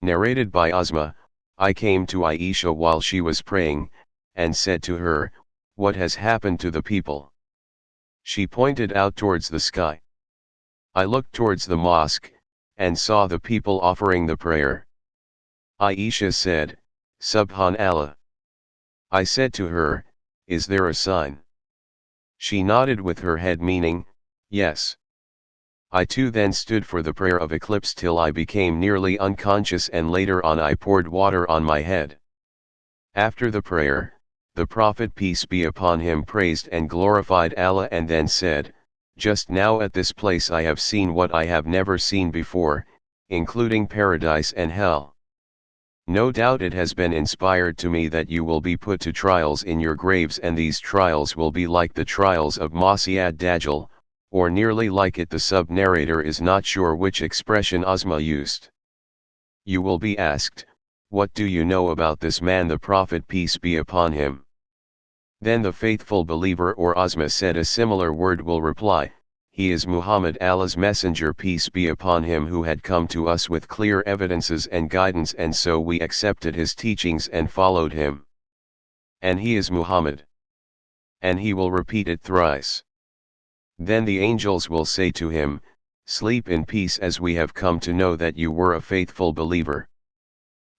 Narrated by Uzma, I came to Aisha while she was praying, and said to her, "What has happened to the people?" She pointed out towards the sky. I looked towards the mosque, and saw the people offering the prayer. Aisha said, "Subhanallah." I said to her, "Is there a sign?" She nodded with her head meaning, yes. I too then stood for the prayer of eclipse till I became nearly unconscious, and later on I poured water on my head. After the prayer, the Prophet peace be upon him praised and glorified Allah and then said, "Just now at this place I have seen what I have never seen before, including paradise and hell. No doubt it has been inspired to me that you will be put to trials in your graves, and these trials will be like the trials of Masih ad-Dajjal, or nearly like it." The sub-narrator is not sure which expression Uzma used. You will be asked, "What do you know about this man, the Prophet peace be upon him?" Then the faithful believer or Uzma said a similar word will reply, "He is Muhammad, Allah's messenger peace be upon him, who had come to us with clear evidences and guidance, and so we accepted his teachings and followed him. And he is Muhammad." And he will repeat it thrice. Then the angels will say to him, "Sleep in peace, as we have come to know that you were a faithful believer."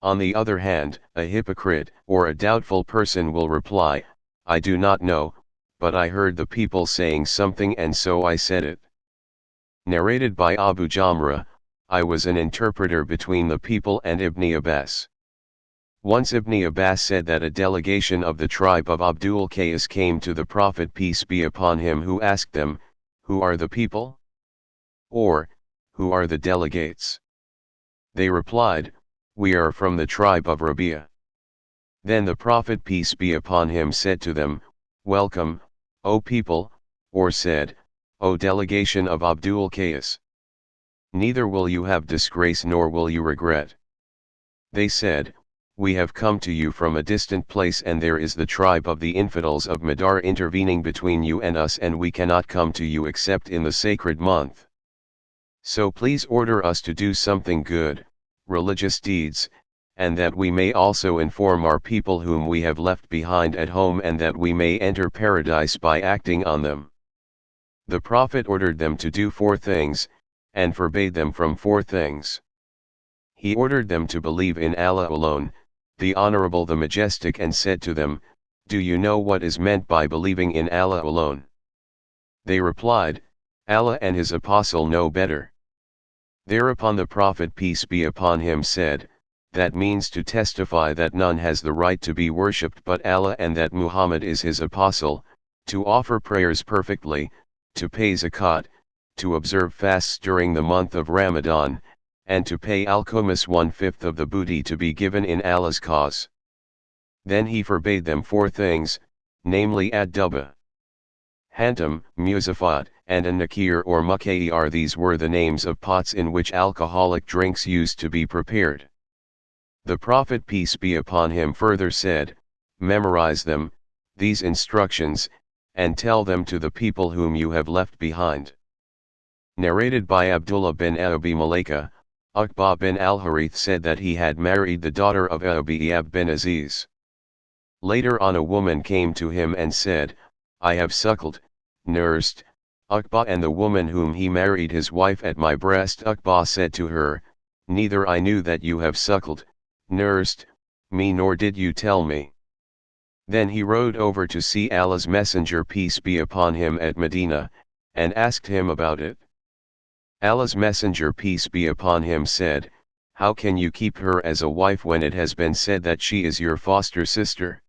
On the other hand, a hypocrite or a doubtful person will reply, "I do not know, but I heard the people saying something and so I said it." Narrated by Abu Jamra, I was an interpreter between the people and Ibn Abbas. Once Ibn Abbas said that a delegation of the tribe of Abdul Qais came to the Prophet peace be upon him, who asked them, "Who are the people?" Or, "Who are the delegates?" They replied, "We are from the tribe of Rabi'a." Then the Prophet peace be upon him said to them, "Welcome, O people," or said, "O delegation of Abdul Qais. Neither will you have disgrace nor will you regret." They said, "We have come to you from a distant place, and there is the tribe of the infidels of Madar intervening between you and us, and we cannot come to you except in the sacred month. So please order us to do something good, religious deeds, and that we may also inform our people whom we have left behind at home, and that we may enter paradise by acting on them." The Prophet ordered them to do 4 things, and forbade them from 4 things. He ordered them to believe in Allah alone, the Honorable, the Majestic, and said to them, "Do you know what is meant by believing in Allah alone?" They replied, "Allah and his apostle know better." Thereupon the Prophet peace be upon him said, "That means to testify that none has the right to be worshipped but Allah, and that Muhammad is his apostle, to offer prayers perfectly, to pay zakat, to observe fasts during the month of Ramadan, and to pay al-Khumus 1/5 of the booty to be given in Allah's cause." Then he forbade them 4 things, namely ad-duba, hantam, musafat, and a nakir or mukair. These were the names of pots in which alcoholic drinks used to be prepared. The Prophet peace be upon him further said, "Memorize them, these instructions, and tell them to the people whom you have left behind." Narrated by Abdullah bin Abi Malaika, Uqba bin al-Harith said that he had married the daughter of Abi bin Aziz. Later on a woman came to him and said, "I have suckled, nursed, Uqba and the woman whom he married his wife at my breast." Uqba said to her, "Neither I knew that you have suckled, nursed, me, nor did you tell me." Then he rode over to see Allah's messenger peace be upon him at Medina, and asked him about it. Allah's messenger peace be upon him said, "How can you keep her as a wife when it has been said that she is your foster sister?"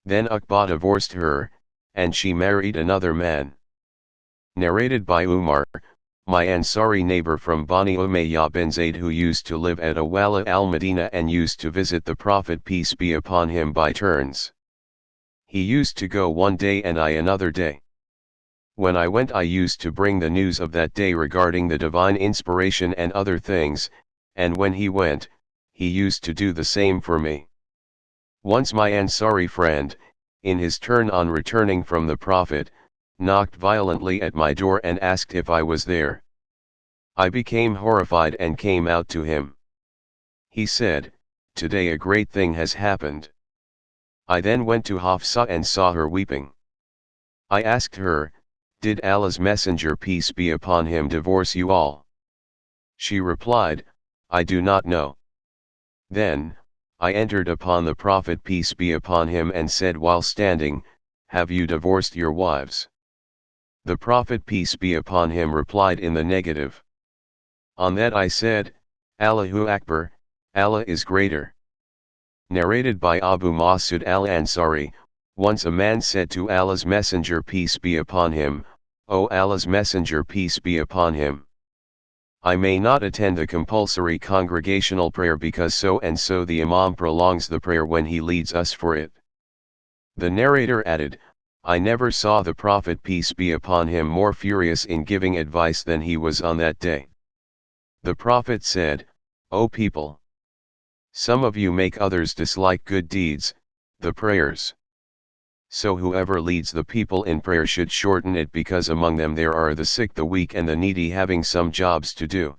Then Uqba divorced her, and she married another man. Narrated by Umar, my Ansari neighbor from Bani Umayyah bin Zayd, who used to live at Awala al-Madinah and used to visit the Prophet peace be upon him by turns. He used to go one day and I another day. When I went, I used to bring the news of that day regarding the divine inspiration and other things, and when he went, he used to do the same for me. Once my Ansari friend, in his turn on returning from the Prophet, knocked violently at my door and asked if I was there. I became horrified and came out to him. He said, "Today a great thing has happened." I then went to Hafsa and saw her weeping. I asked her, "Did Allah's Messenger peace be upon him divorce you all?" She replied, "I do not know." Then, I entered upon the Prophet peace be upon him and said while standing, "Have you divorced your wives?" The Prophet peace be upon him replied in the negative. On that I said, "Allahu Akbar, Allah is greater." Narrated by Abu Masud al-Ansari, once a man said to Allah's Messenger peace be upon him, "O Allah's Messenger peace be upon him, I may not attend the compulsory congregational prayer because so and so the Imam prolongs the prayer when he leads us for it." The narrator added, "I never saw the Prophet peace be upon him more furious in giving advice than he was on that day." The Prophet said, "O people! Some of you make others dislike good deeds, the prayers. So whoever leads the people in prayer should shorten it because among them there are the sick, the weak and the needy having some jobs to do."